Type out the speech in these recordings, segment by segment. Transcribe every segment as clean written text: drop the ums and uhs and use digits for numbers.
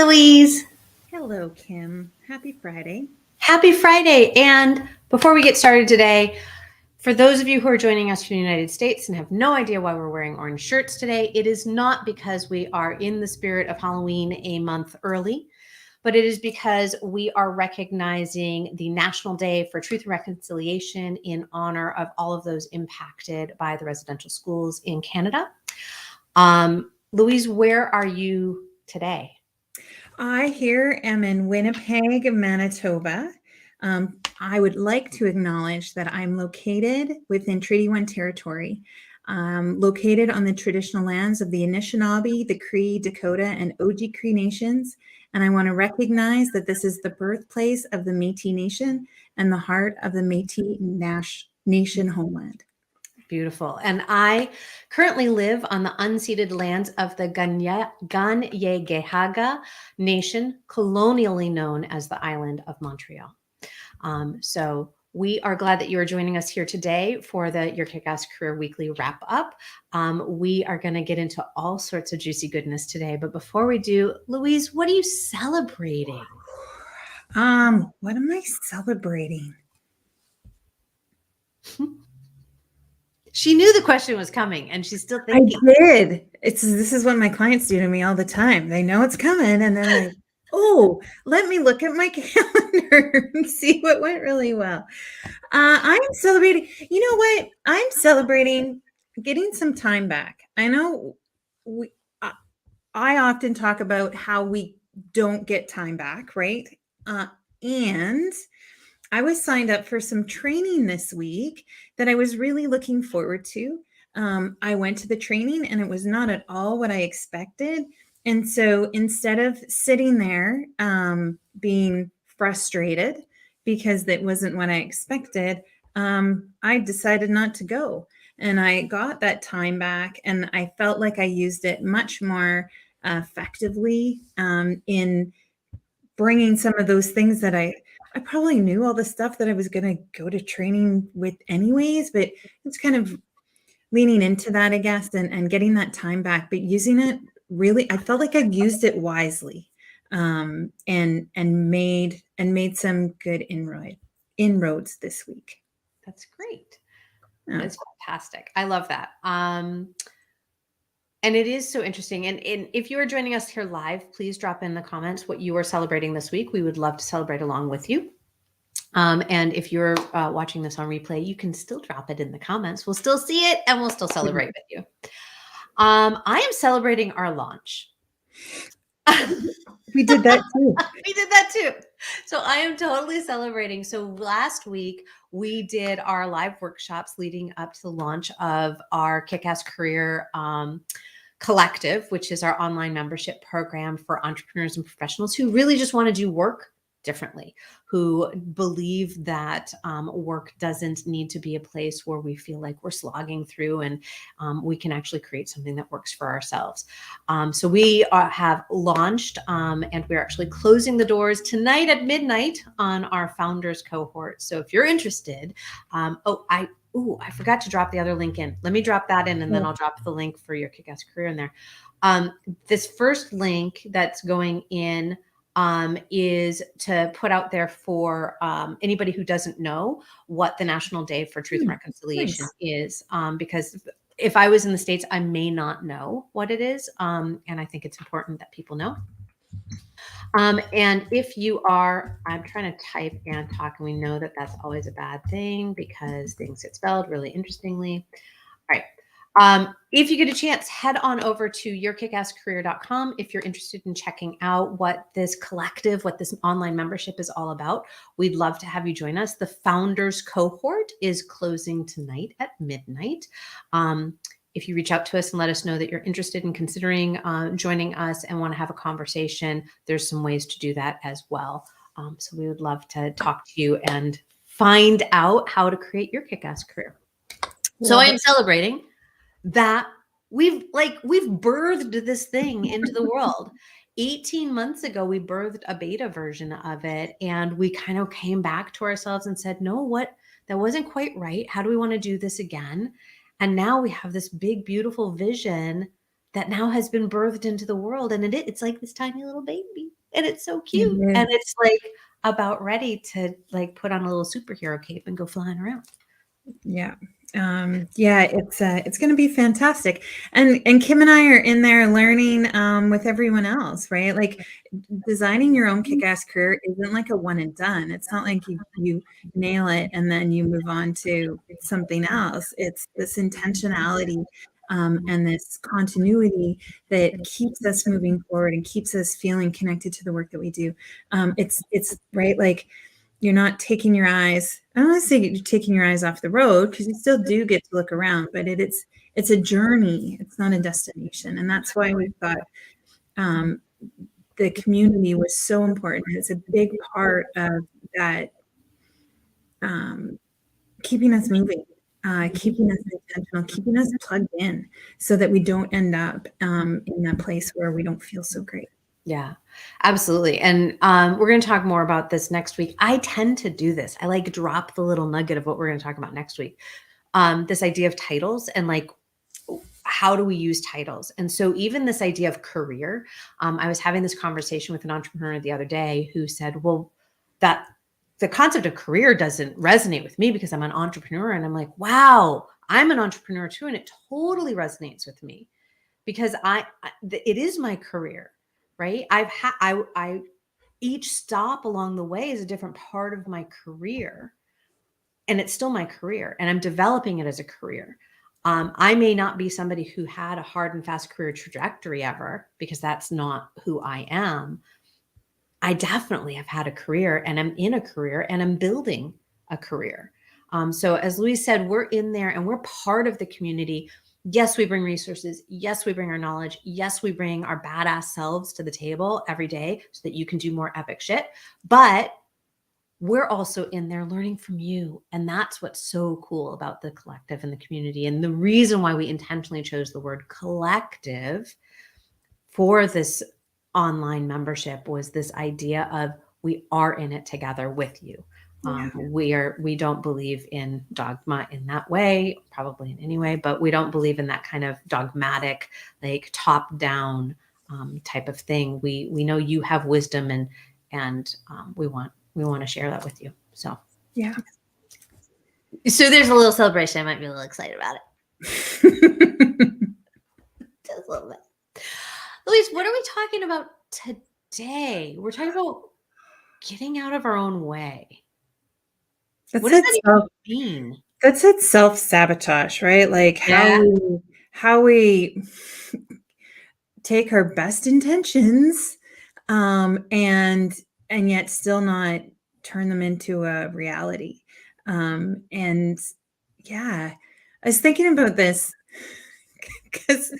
Louise. Hello, Kim. Happy Friday. Happy Friday. And before we get started today, for those of you who are joining us from the United States and have no idea why we're wearing orange shirts today, it is not because we are in the spirit of Halloween a month early, but it is because we are recognizing the National Day for Truth and Reconciliation in honor of all of those impacted by the residential schools in Canada. Louise, where are you today? I here am in Winnipeg, Manitoba. I would like to acknowledge that I'm located within Treaty 1 territory, located on the traditional lands of the Anishinaabe, the Cree, Dakota, and Oji-Cree nations. And I want to recognize that this is the birthplace of the Métis Nation and the heart of the Métis Nation homeland. Beautiful. And I currently live on the unceded lands of the Ganyegehaga Nation, colonially known as the island of Montreal. So we are glad that you are joining us here today for the Your Kickass Career Weekly Wrap Up. We are going to get into all sorts of juicy goodness today. But before we do, Louise, what are you celebrating? What am I celebrating? She knew the question was coming and she's still thinking. I did. This is what my clients do to me all the time. They know it's coming and they're like, oh, let me look at my calendar and see what went really well. I'm celebrating. You know what? I'm celebrating getting some time back. I know I often talk about how we don't get time back, right? And I was signed up for some training this week that I was really looking forward to. I went to the training and it was not at all what I expected. And so instead of sitting there being frustrated because that wasn't what I expected, I decided not to go. And I got that time back and I felt like I used it much more effectively in bringing some of those things that I probably knew all the stuff that I was going to go to training with anyways, but it's kind of leaning into that, I guess, and getting that time back, but using it really, I felt like I used it wisely, and made some good inroads this week. That's great. That's fantastic. I love that. And it is so interesting. And if you are joining us here live, please drop in the comments what you are celebrating this week. We would love to celebrate along with you. And if you're watching this on replay, you can still drop it in the comments. We'll still see it and we'll still celebrate with you. I am celebrating our launch. We did that too. We did that too. So I am totally celebrating. So last week we did our live workshops leading up to the launch of our Kickass Career Collective, which is our online membership program for entrepreneurs and professionals who really just want to do work differently, who believe that work doesn't need to be a place where we feel like we're slogging through, and we can actually create something that works for ourselves. So we have launched and we're actually closing the doors tonight at midnight on our founders cohort. So if you're interested, I forgot to drop the other link in. Let me drop that in and then I'll drop the link for your Kickass Career in there. This first link that's going in is to put out there for anybody who doesn't know what the National Day for Truth and Reconciliation is, because if I was in the States, I may not know what it is. And I think it's important that people know. And if you are, I'm trying to type and talk, and we know that that's always a bad thing because things get spelled really interestingly. All right. If you get a chance, head on over to yourkickasscareer.com if you're interested in checking out what this collective, what this online membership is all about. We'd love to have you join us. The founders cohort is closing tonight at midnight. If you reach out to us and let us know that you're interested in considering joining us and want to have a conversation, there's some ways to do that as well. So we would love to talk to you and find out how to create your Kickass career. So I am celebrating that we've birthed this thing into the world. 18 months ago, we birthed a beta version of it, and we kind of came back to ourselves and said, no, that wasn't quite right. How do we want to do this again? And now we have this big, beautiful vision that now has been birthed into the world. And it's like this tiny little baby. And it's so It cute. And is. it's like about ready to like put on a little superhero cape and go flying around. Yeah. Yeah, it's going to be fantastic. And Kim and I are in there learning with everyone else, right? Like designing your own kick-ass career isn't like a one and done. It's not like you nail it and then you move on to something else. It's this intentionality and this continuity that keeps us moving forward and keeps us feeling connected to the work that we do. It's right, like you're not taking your eyes. I don't want to say you're taking your eyes off the road because you still do get to look around, but it's a journey. It's not a destination, and that's why we've got the community was so important. It's a big part of that, keeping us moving, keeping us intentional, keeping us plugged in, so that we don't end up in that place where we don't feel so great. Yeah, absolutely. And we're going to talk more about this next week. I tend to do this. I like drop the little nugget of what we're going to talk about next week. This idea of titles and like, how do we use titles? And so even this idea of career, I was having this conversation with an entrepreneur the other day who said, well, that the concept of career doesn't resonate with me because I'm an entrepreneur. And I'm like, wow, I'm an entrepreneur too. And it totally resonates with me because it is my career, right? I each stop along the way is a different part of my career, and it's still my career, and I'm developing it as a career. I may not be somebody who had a hard and fast career trajectory ever because that's not who I am. I definitely have had a career, and I'm in a career, and I'm building a career. So as Louise said, we're in there and we're part of the community. Yes, we bring resources. Yes, we bring our knowledge. Yes, we bring our badass selves to the table every day so that you can do more epic shit. But we're also in there learning from you. And that's what's so cool about the collective and the community. And the reason why we intentionally chose the word collective for this online membership was this idea of we are in it together with you. Yeah. We don't believe in dogma in that way, probably in any way, but we don't believe in that kind of dogmatic, like top down type of thing. We know you have wisdom, and we want to share that with you. So Yeah. So there's a little celebration. I might be a little excited about it. Just a little bit. Louise, what are we talking about today? We're talking about getting out of our own way. What does that even mean? That's it, self-sabotage, right? Like how we take our best intentions and yet still not turn them into a reality. And yeah, I was thinking about this because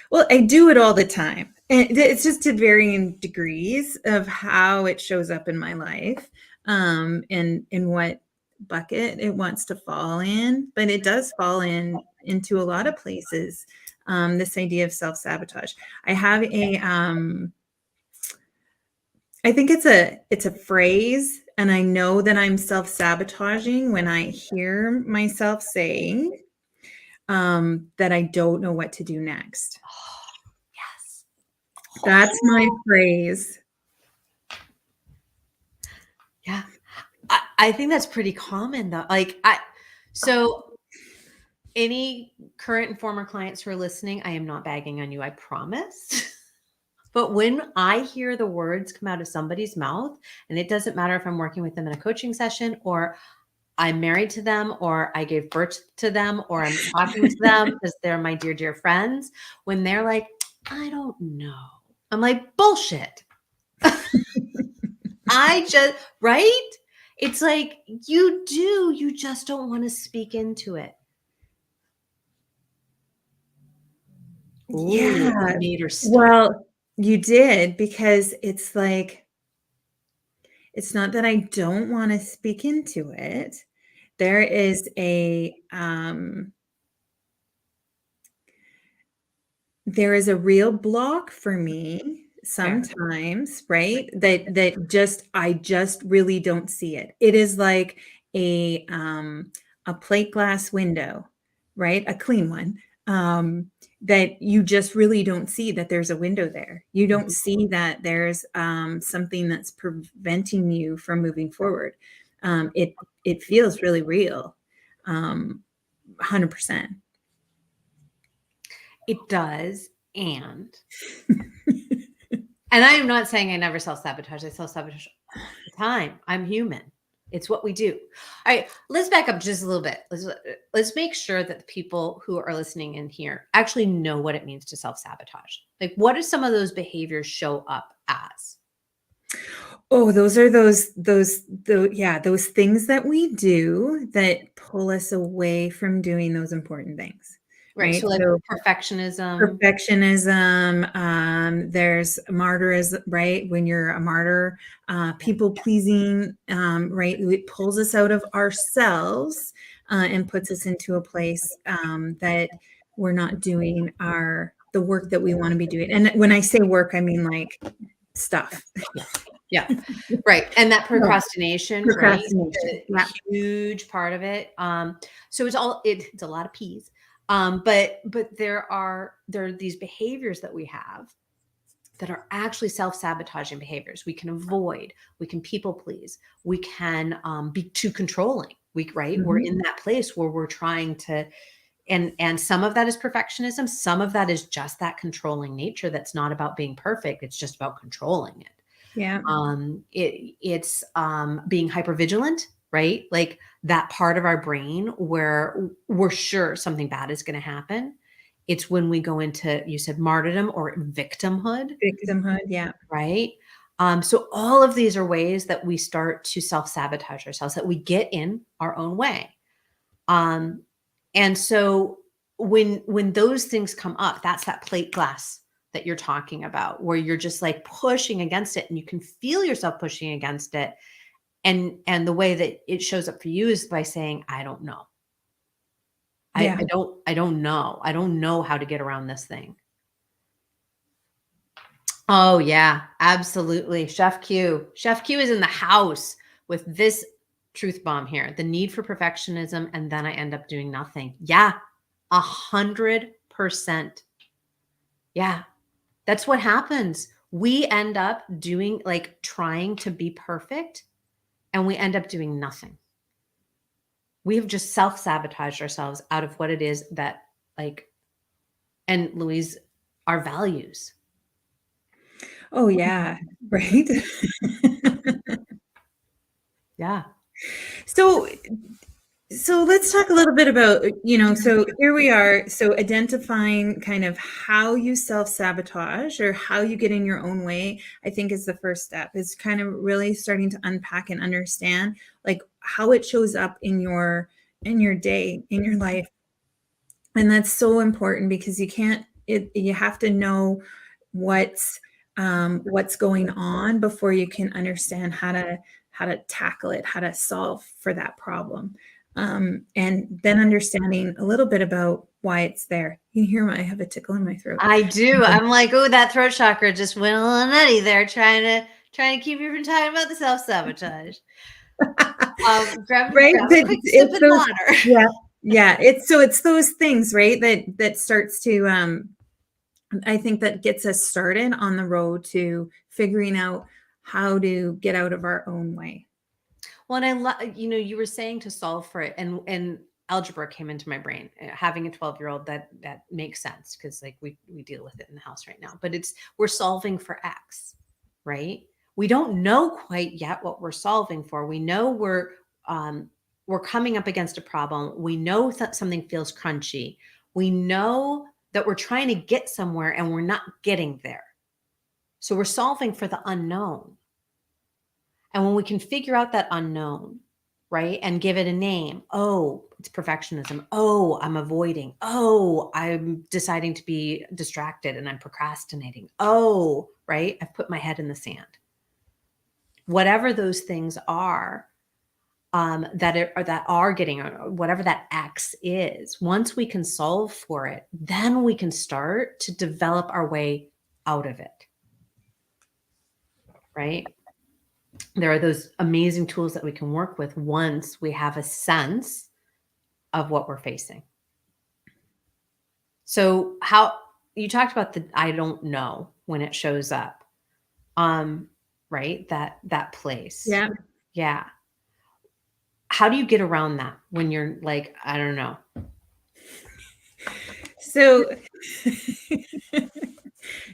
well, I do it all the time. And it's just to varying degrees of how it shows up in my life, and in what bucket it wants to fall in. But it does fall into a lot of places. This idea of self-sabotage. I have I think it's a phrase, and I know that I'm self-sabotaging when I hear myself say that I don't know what to do next. Oh, yes. That's my phrase. Yeah. I think that's pretty common though. So any current and former clients who are listening, I am not bagging on you, I promise. But when I hear the words come out of somebody's mouth, and it doesn't matter if I'm working with them in a coaching session, or I'm married to them, or I gave birth to them, or I'm talking to them because they're my dear, dear friends, when they're like, I don't know, I'm like, bullshit. Right? It's like, you just don't want to speak into it. Ooh, Yeah. made her stop. Well, you did, because it's like, it's not that I don't want to speak into it. There is there is a real block for me sometimes, right? That I just really don't see it. It is like a plate glass window, right? A clean one. that you just really don't see that there's a window there. You don't see that there's something that's preventing you from moving forward. It feels really real, 100%. It does. And I am not saying I never self-sabotage. I self-sabotage all the time. I'm human. It's what we do. All right, let's back up just a little bit. Let's make sure that the people who are listening in here actually know what it means to self-sabotage. Like, what do some of those behaviors show up as? Oh, those are those things that we do that pull us away from doing those important things, Right. right? So, like So perfectionism. perfectionism, there's martyrism, right? When you're a martyr, people pleasing, right? It pulls us out of ourselves and puts us into a place that we're not doing the work that we want to be doing. And when I say work, I mean like stuff. Yeah. Right. And that No, procrastination, right? procrastination. A Yeah. huge part of it. So it's a lot of P's. But there are these behaviors that we have that are actually self-sabotaging behaviors. We can avoid, we can people please, we can be too controlling. We're in that place where we're trying to, and some of that is perfectionism, some of that is just that controlling nature that's not about being perfect, it's just about controlling it. Yeah. It's being hypervigilant, right? Like that part of our brain where we're sure something bad is going to happen. It's when we go into, you said martyrdom or victimhood, Victimhood. Yeah. right? So all of these are ways that we start to self-sabotage ourselves, that we get in our own way. And so when those things come up, that's that plate glass that you're talking about, where you're just like pushing against it and you can feel yourself pushing against it. And the way that it shows up for you is by saying, I don't know. Yeah. I don't know. I don't know how to get around this thing. Oh yeah, absolutely. Chef Q. Chef Q is in the house with this truth bomb here. The need for perfectionism, and then I end up doing nothing. Yeah, 100%. Yeah, that's what happens. We end up doing, like, trying to be perfect, and we end up doing nothing. We have just self-sabotaged ourselves out of what it is that, like, and Louise, our values. Oh yeah. Right. Yeah. So let's talk a little bit about, so here we are. So identifying kind of how you self-sabotage or how you get in your own way, I think is the first step. Is kind of really starting to unpack and understand like how it shows up in your day, in your life. And that's so important because you have to know what's going on before you can understand how to tackle it, how to solve for that problem. And then understanding a little bit about why it's there. You hear I have a tickle in my throat. I do. I'm like, oh, that throat chakra just went a little nutty there, trying to keep you from talking about the self-sabotage. Grab Right? a quick sip of water. Yeah. It's those things, right? That starts to I think that gets us started on the road to figuring out how to get out of our own way. Well, and I love, you were saying to solve for it, and algebra came into my brain. Having a 12-year-old, that makes sense because like we deal with it in the house right now. But we're solving for X, right? We don't know quite yet what we're solving for. We know we're coming up against a problem. We know that something feels crunchy. We know that we're trying to get somewhere and we're not getting there. So we're solving for the unknown. And when we can figure out that unknown, right, and give it a name, oh, it's perfectionism. Oh, I'm avoiding. Oh, I'm deciding to be distracted and I'm procrastinating. Oh, right, I've put my head in the sand. Whatever those things are, that are getting, whatever that X is, once we can solve for it, then we can start to develop our way out of it. Right? There are those amazing tools that we can work with once we have a sense of what we're facing. So how you talked about the I don't know when it shows up. Um, right? That place. Yeah. Yeah. How do you get around that when you're like, I don't know? So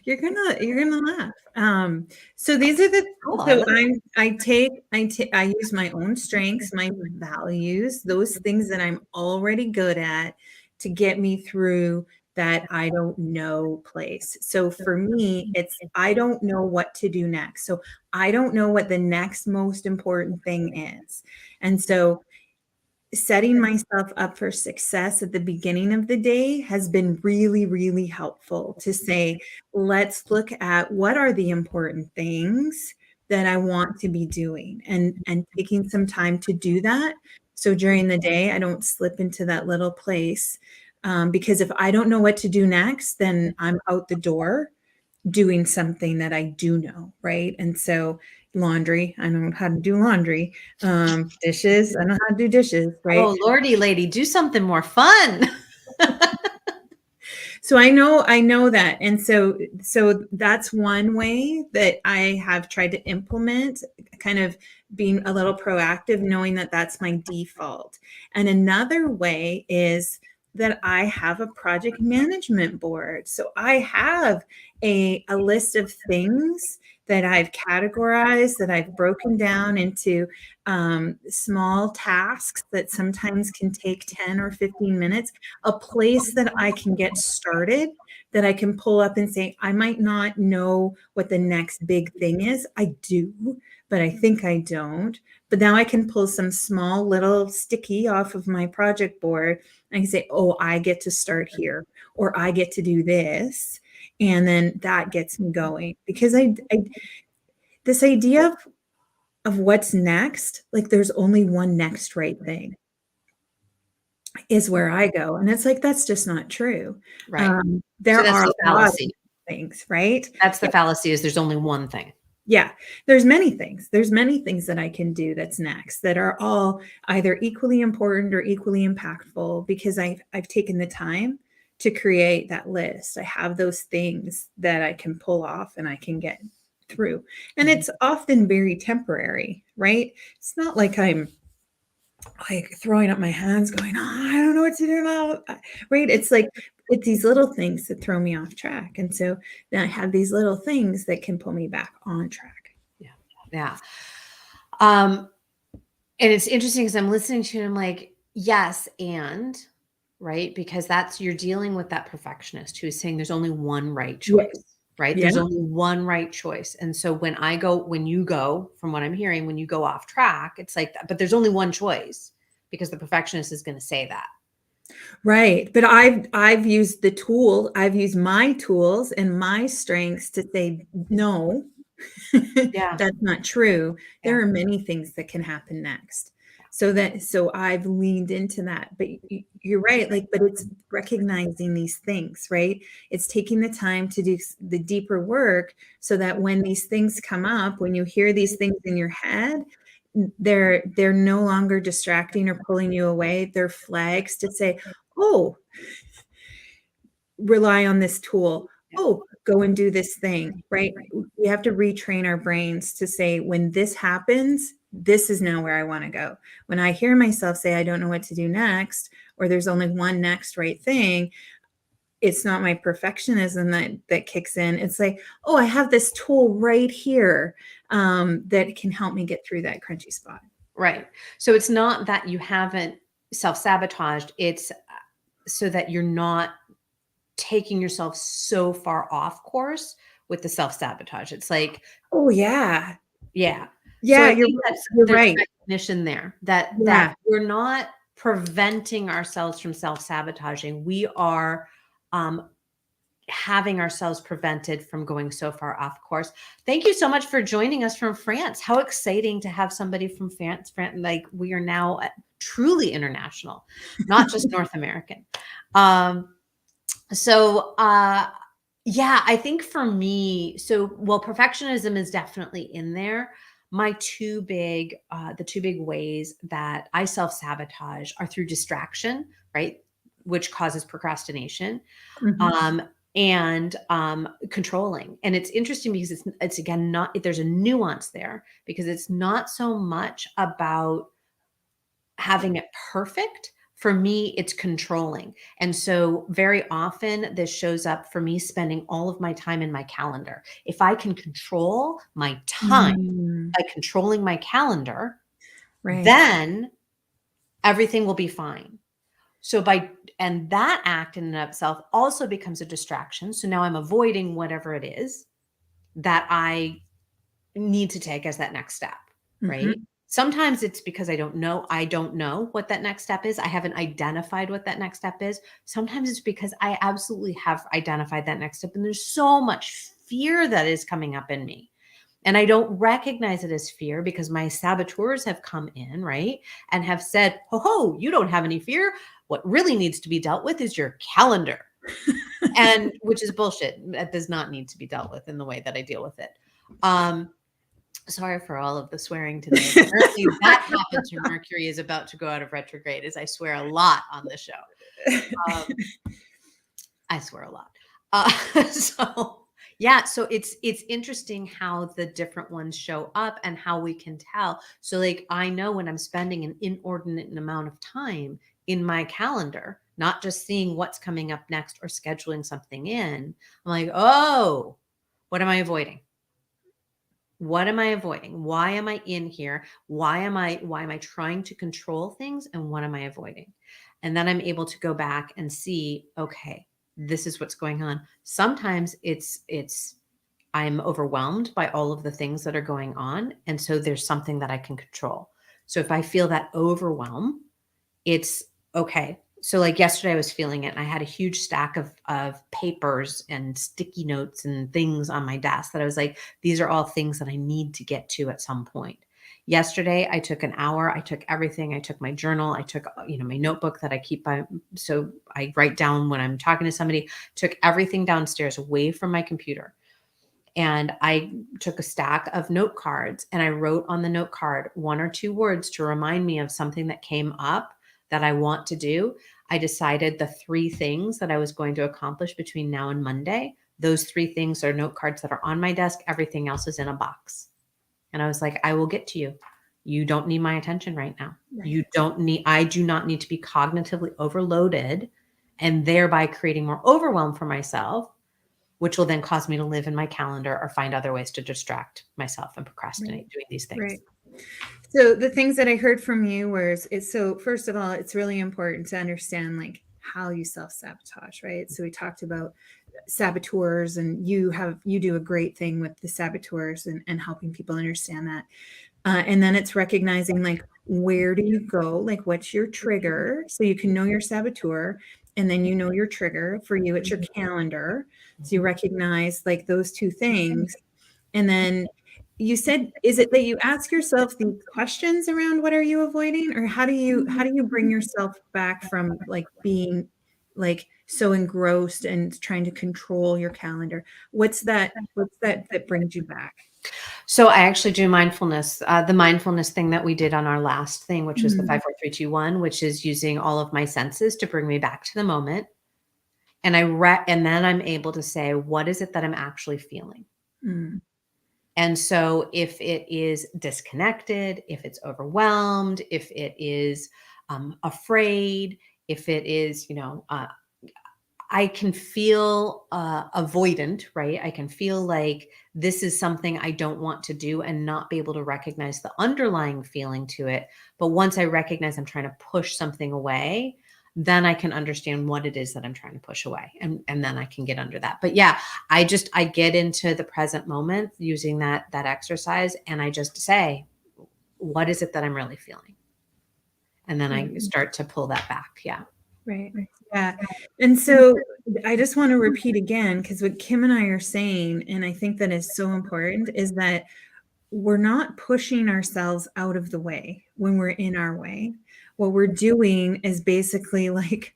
you're gonna laugh. So these are the Go so on. I use my own strengths, my values, those things that I'm already good at to get me through that I don't know place. So for me, it's I don't know what to do next. So I don't know what the next most important thing is. And so setting myself up for success at the beginning of the day has been really, really helpful to say, let's look at what are the important things that I want to be doing and taking some time to do that. So during the day, I don't slip into that little place. Because if I don't know what to do next, then I'm out the door doing something that I do know, right? And so laundry, I know how to do laundry. Dishes, I know how to do dishes, right? Oh, Lordy lady, do something more fun. So I know that. And so that's one way that I have tried to implement, kind of being a little proactive, knowing that that's my default. And another way is that I have a project management board. So I have a list of things that I've categorized, that I've broken down into small tasks that sometimes can take 10 or 15 minutes, a place that I can get started, that I can pull up and say, I might not know what the next big thing is. I do, but I think I don't. But now I can pull some small little sticky off of my project board. I can say, oh, I get to start here, or I get to do this. And then that gets me going, because I this idea of what's next, like there's only one next right thing, is where I go. And it's like, that's just not true. Right. So There that's are the a lot of fallacy. things, right? That's the Yeah. fallacy is there's only one thing. Yeah. There's many things. There's many things that I can do that's next, that are all either equally important or equally impactful, because I've taken the time to create that list. I have those things that I can pull off and I can get through. And Mhm. it's often very temporary, right? It's not like I'm like throwing up my hands going, oh, I don't know what to do now. Right. It's like, it's these little things that throw me off track. And so then I have these little things that can pull me back on track. Yeah. Yeah. Um, and it's interesting because I'm listening to you and I'm like, yes, and right, because that's you're dealing with that perfectionist who is saying there's only one right Yeah. choice, right? Yeah. There's only one right choice. And so when you go, from what I'm hearing, when you go off track, it's like that, but there's only one choice because the perfectionist is going to say that. Right. But I've used my tools and my strengths to say, no, Yeah. that's not true. Yeah. There are many things that can happen next. So I've leaned into that. But you're right. Like, but it's recognizing these things, right? It's taking the time to do the deeper work, so that when these things come up, when you hear these things in your head, they're no longer distracting or pulling you away. They're flags to say, oh, rely on this tool. Yeah. Oh, go and do this thing, right? We have to retrain our brains to say, when this happens, this is now where I want to go. When I hear myself say, I don't know what to do next, or there's only one next right thing, it's not my perfectionism that kicks in. It's like, oh, I have this tool right here, that can help me get through that crunchy spot. Right. So it's not that you haven't self-sabotaged, it's so that you're not taking yourself so far off course with the self-sabotage. It's like, Oh yeah. yeah. So Yeah, I you're think you're there's right. recognition there that Yeah. we're not preventing ourselves from self-sabotaging. We are um, having ourselves prevented from going so far off course. Thank you so much for joining us from France. How exciting to have somebody from France. Like we are now truly international, not just North American. Um, so yeah, I think for me, perfectionism is definitely in there. My the two big ways that I self-sabotage are through distraction, right? which causes procrastination, Mhm. and controlling. And it's interesting because it's again not, there's a nuance there, because it's not so much about having it perfect. For me, it's controlling. And so very often this shows up for me spending all of my time in my calendar. If I can control my time Mm. by controlling my calendar, Right. then everything will be fine. So and that act in and of itself also becomes a distraction. So now I'm avoiding whatever it is that I need to take as that next step, right? Mhm. Sometimes it's because I don't know what that next step is. I haven't identified what that next step is. Sometimes it's because I absolutely have identified that next step, and there's so much fear that is coming up in me. And I don't recognize it as fear because my saboteurs have come in, right? And have said, ho, ho, you don't have any fear. What really needs to be dealt with is your calendar. And which is bullshit. That does not need to be dealt with in the way that I deal with it. Um, Sorry for all of the swearing today. Apparently that happens when Mercury is about to go out of retrograde, as I swear a lot on the show. Um, I swear a lot. So yeah, so it's interesting how the different ones show up and how we can tell. So like I know when I'm spending an inordinate amount of time in my calendar, not just seeing what's coming up next or scheduling something in, I'm like, oh, what am I avoiding? What am I avoiding? Why am I in here? Why am I trying to control things, and what am I avoiding? And then I'm able to go back and see, okay, this is what's going on. Sometimes it's I'm overwhelmed by all of the things that are going on, and so there's something that I can control. So if I feel that overwhelm, it's okay. So like yesterday I was feeling it, and I had a huge stack of papers and sticky notes and things on my desk that I was like, these are all things that I need to get to at some point. Yesterday I took an hour, I took everything, I took my journal, I took my notebook that I keep by, so I write down when I'm talking to somebody, took everything downstairs away from my computer. And I took a stack of note cards, and I wrote on the note card one or two words to remind me of something that came up that I want to do. I decided the three things that I was going to accomplish between now and Monday. Those three things are note cards that are on my desk. Everything else is in a box. And I was like, I will get to you. You don't need my attention right now. Right. I do not need to be cognitively overloaded and thereby creating more overwhelm for myself, which will then cause me to live in my calendar or find other ways to distract myself and Right. procrastinate doing these things. Right. So the things that I heard from you was it's so first of all, it's really important to understand like how you self-sabotage, right? So we talked about saboteurs, and you do a great thing with the saboteurs and helping people understand that. And then it's recognizing like where do you go? Like what's your trigger? So you can know your saboteur, and then you know your trigger. For you, it's your calendar. So you recognize like those two things. And then you said, is it that you ask yourself these questions around what are you avoiding? Or how do you bring yourself back from like being like so engrossed and trying to control your calendar? What's that that brings you back? So I actually do mindfulness, the mindfulness thing that we did on our last thing, which was the Mm, 5 4 3 2 1, which is using all of my senses to bring me back to the moment. And and then I'm able to say, what is it that I'm actually feeling? mm, And so if it is disconnected, if it's overwhelmed, if it is afraid, if it is, I can feel avoidant, right? I can feel like this is something I don't want to do and not be able to recognize the underlying feeling to it. But once I recognize I'm trying to push something away, then I can understand what it is that I'm trying to push away. And then I can get under that. But yeah, I get into the present moment using that exercise, and I just say, what is it that I'm really feeling? And then I right. start to pull that back. Yeah. Right. Yeah. And so I just want to repeat again, because what Kim and I are saying, and I think that is so important, is that we're not pushing ourselves out of the way when we're in our way. What we're doing is basically like,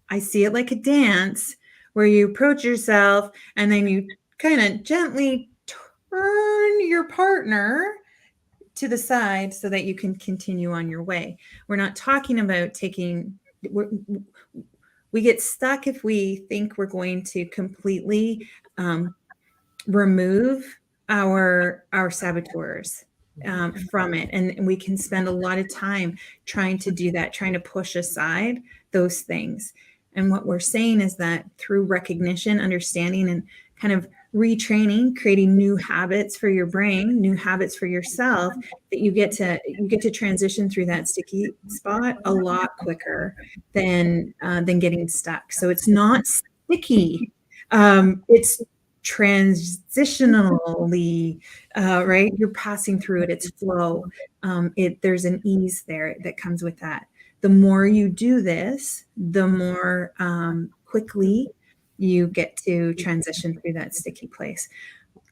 I see it like a dance where you approach yourself and then you kind of gently turn your partner to the side so that you can continue on your way. We're not talking about taking, we're, We get stuck if we think we're going to completely remove our saboteurs from it, and we can spend a lot of time trying to do that, trying to push aside those things. And what we're saying is that through recognition, understanding, and kind of retraining, creating new habits for your brain, new habits for yourself, that you get to transition through that sticky spot a lot quicker than getting stuck. So it's not sticky. It's transitionally, right? You're passing through it. It's flow. There's an ease there that comes with that. The more you do this, the more quickly you get to transition through that sticky place,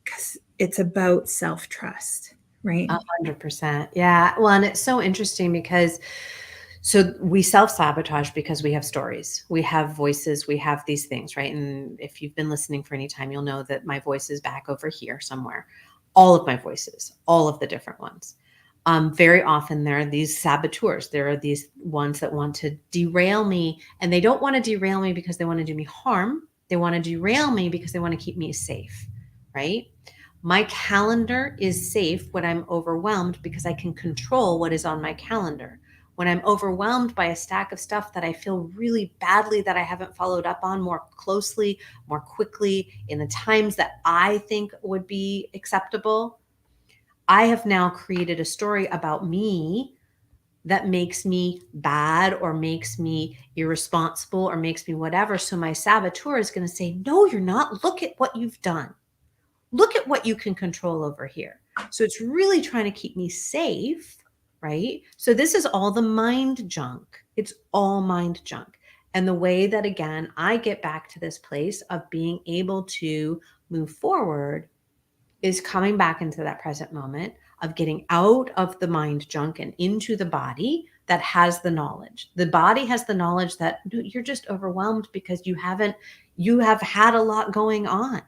because it's about self-trust, right? 100%. Yeah. Well, and it's so interesting because so we self-sabotage because we have stories, we have voices, we have these things, right? And if you've been listening for any time, you'll know that my voice is back over here somewhere. All of my voices, all of the different ones. Very often there are these saboteurs. There are these ones that want to derail me, and they don't want to derail me because they want to do me harm. They want to derail me because they want to keep me safe, right? My calendar is safe when I'm overwhelmed because I can control what is on my calendar. When I'm overwhelmed by a stack of stuff that I feel really badly that I haven't followed up on more closely, more quickly, in the times that I think would be acceptable, I have now created a story about me that makes me bad or makes me irresponsible or makes me whatever. So my saboteur is going to say, no, you're not. Look at what you've done. Look at what you can control over here. So it's really trying to keep me safe, right? So this is all the mind junk. It's all mind junk. And the way that, again, I get back to this place of being able to move forward is coming back into that present moment of getting out of the mind junk and into the body that has the knowledge. The body has the knowledge that you're just overwhelmed because you have had a lot going on.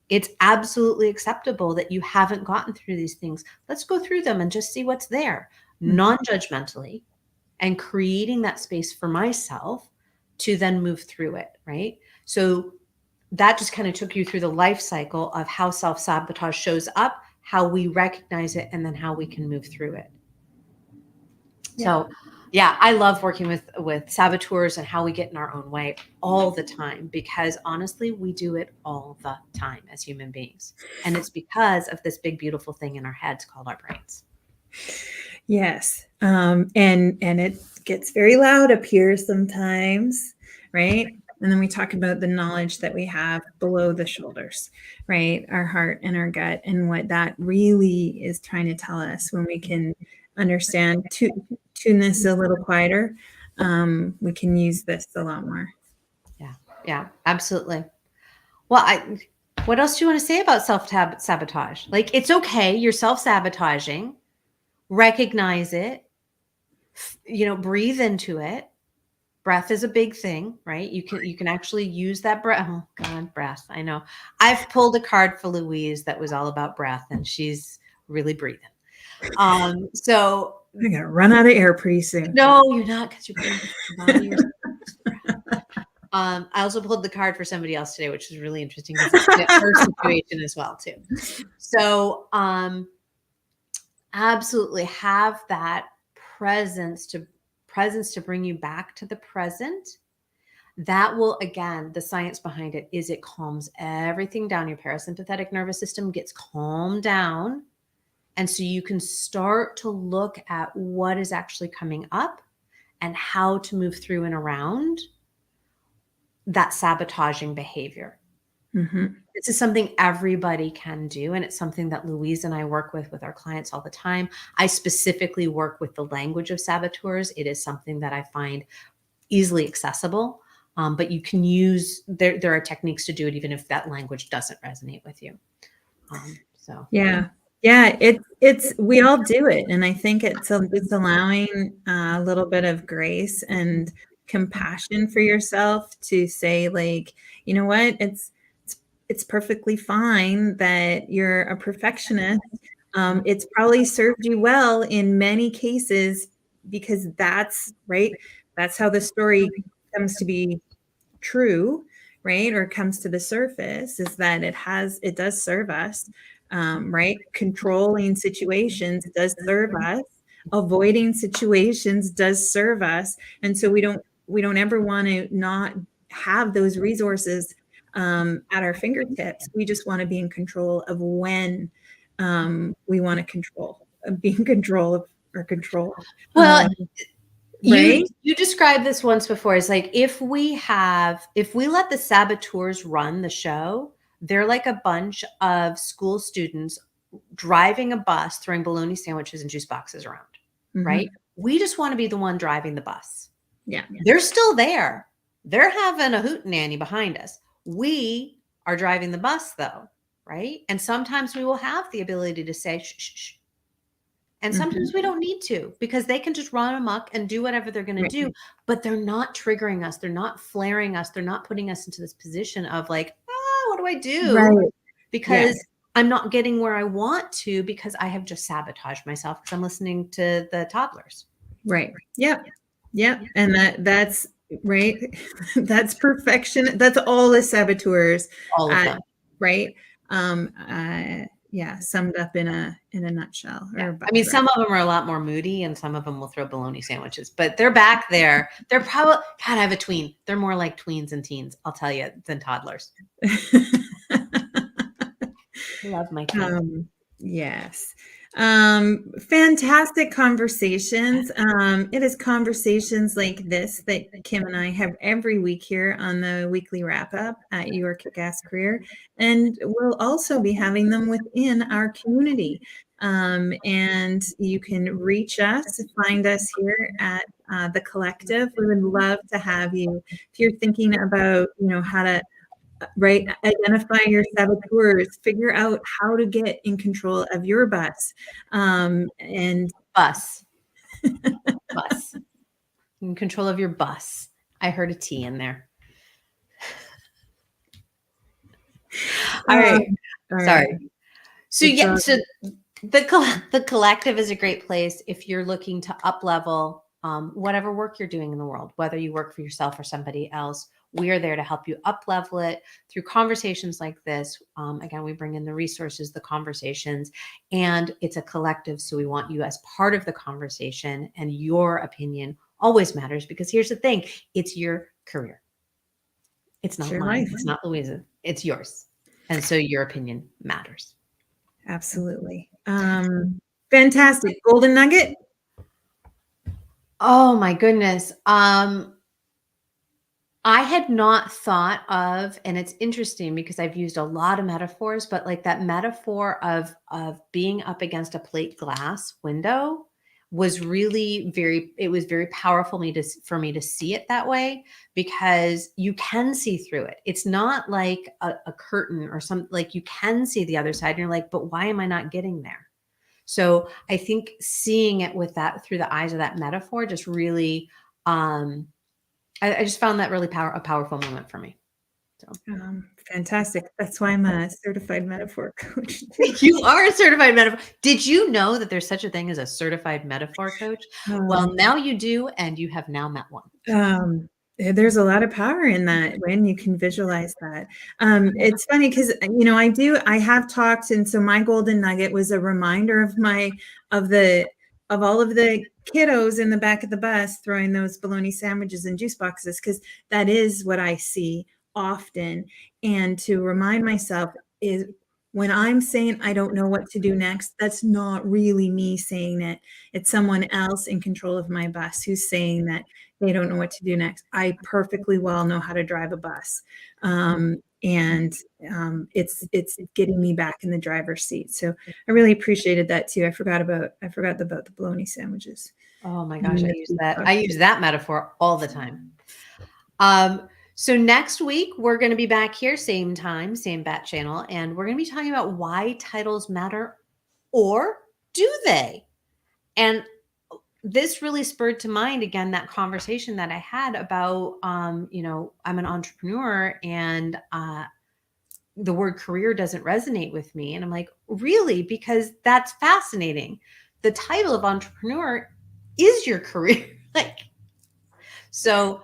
It's absolutely acceptable that you haven't gotten through these things. Let's go through them and just see what's there, non-judgmentally, and creating that space for myself to then move through it, right? So that just kind of took you through the life cycle of how self-sabotage shows up, how we recognize it, and then how we can move through it. Yeah. So yeah, I love working with saboteurs and how we get in our own way all the time, because honestly, we do it all the time as human beings. And it's because of this big, beautiful thing in our heads called our brains. Yes. And it gets very loud up here sometimes, right? And then we talk about the knowledge that we have below the shoulders, right? Our heart and our gut, and what that really is trying to tell us. When we can understand, tune this a little quieter, we can use this a lot more. Yeah, absolutely. Well, what else do you want to say about self-sabotage? Like, it's okay. You're self-sabotaging. Recognize it. Breathe into it. Breath is a big thing, right? You can actually use that breath. Oh God, breath. I know. I've pulled a card for Louise that was all about breath, and she's really breathing. So I'm gonna run out of air pretty soon. No, you're not, because you're breathing your body. I also pulled the card for somebody else today, which is really interesting because it's her situation as well too. So absolutely have that presence to bring you back to the present. That will, again, the science behind it is it calms everything down. Your parasympathetic nervous system gets calmed down. And so you can start to look at what is actually coming up and how to move through and around that sabotaging behavior. Mm-hmm. This is something everybody can do. And it's something that Louise and I work with our clients all the time. I specifically work with the language of saboteurs. It is something that I find easily accessible. But you can use, there are techniques to do it, even if that language doesn't resonate with you. Yeah. It's we all do it. And I think it's allowing a little bit of grace and compassion for yourself to say, like, you know what, it's perfectly fine that you're a perfectionist. It's probably served you well in many cases, because that's right. That's how the story comes to be true, right, or comes to the surface is that it does serve us, right? Controlling situations does serve us. Avoiding situations does serve us, and so we don't ever want to not have those resources at our fingertips. We just want to be in control of when we want to be in control of our control. Well, Right? you described this once before. It's like if we let the saboteurs run the show, they're like a bunch of school students driving a bus, throwing bologna sandwiches and juice boxes around, right? We just want to be the one driving the bus. Yeah. They're still there. They're having a hootenanny behind us. We are driving the bus though, right? And sometimes we will have the ability to say, shh, shh, shh. And sometimes we don't need to because they can just run amok and do whatever they're going to do, but they're not triggering us. They're not flaring us. They're not putting us into this position of like, what do I do? Right. Because I'm not getting where I want to because I have just sabotaged myself because I'm listening to the toddlers. Right. Yep. Yep. And that's right. That's perfection. That's all the saboteurs. All of them. Right. Yeah. Summed up in a nutshell. Yeah. I mean, some of them are a lot more moody and some of them will throw bologna sandwiches, but they're back there. They're probably, God, I have a tween. They're more like tweens and teens, I'll tell you, than toddlers. Love my tween. Yes. Fantastic conversations. It is conversations like this that Kim and I have every week here on the weekly wrap up at Your Kickass Career. And we'll also be having them within our community. And you can reach us, find us here at the collective. We would love to have you. If you're thinking about, how to identify your saboteurs, figure out how to get in control of your bus, and bus in control of your bus. I heard a T in there. All right. Sorry. So yeah, so the collective is a great place if you're looking to up level whatever work you're doing in the world, whether you work for yourself or somebody else. We are there to help you up level it through conversations like this. Again, we bring in the resources, the conversations, and it's a collective. So we want you as part of the conversation, and your opinion always matters because here's the thing. It's your career. It's not mine. It's not Louise's. It's yours. And so your opinion matters. Absolutely. Fantastic. Golden nugget. Oh my goodness. I had not thought of, and it's interesting because I've used a lot of metaphors, but like that metaphor of being up against a plate glass window was really it was very powerful for me to see it that way because you can see through it. It's not like a curtain or something, like you can see the other side and you're like, but why am I not getting there? So I think seeing it with that through the eyes of that metaphor just really, I just found that really a powerful moment for me. So fantastic. That's why I'm a certified metaphor coach. You are a certified metaphor. Did you know that there's such a thing as a certified metaphor coach? Well, now you do, and you have now met one. There's a lot of power in that when you can visualize that. It's funny because, I have talked. And so my golden nugget was a reminder of all of the kiddos in the back of the bus throwing those bologna sandwiches and juice boxes, because that is what I see often. And to remind myself is when I'm saying I don't know what to do next, that's not really me saying it. It's someone else in control of my bus who's saying that they don't know what to do next. I perfectly well know how to drive a bus. It's getting me back in the driver's seat. So I really appreciated that too. I forgot about the bologna sandwiches. Oh my gosh, I use that metaphor all the time. So next week we're going to be back here, same time, same bat channel, and we're going to be talking about why titles matter, or do they? And this really spurred to mind again that conversation that I had about, I'm an entrepreneur and the word career doesn't resonate with me. And I'm like, really? Because that's fascinating. The title of entrepreneur is your career. So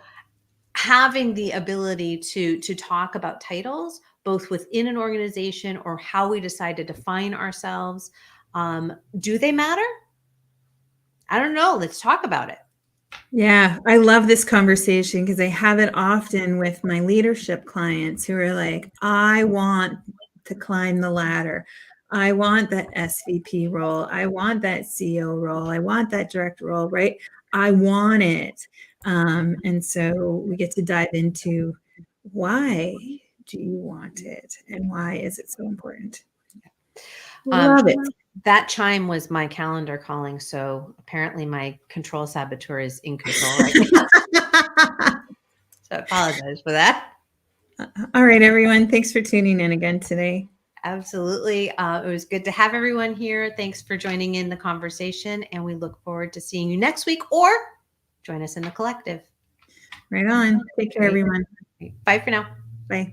having the ability to talk about titles, both within an organization or how we decide to define ourselves. Do they matter? I don't know. Let's talk about it. Yeah, I love this conversation because I have it often with my leadership clients who are like, I want to climb the ladder. I want that SVP role. I want that CEO role. I want that director role, right? I want it. And so we get to dive into why do you want it and why is it so important? Love it. That chime was my calendar calling. So apparently my control saboteur is in control right now. So I apologize for that. All right, everyone. Thanks for tuning in again today. Absolutely. It was good to have everyone here. Thanks for joining in the conversation. And we look forward to seeing you next week or join us in the collective. Right on. Take care, everyone. Bye for now. Bye.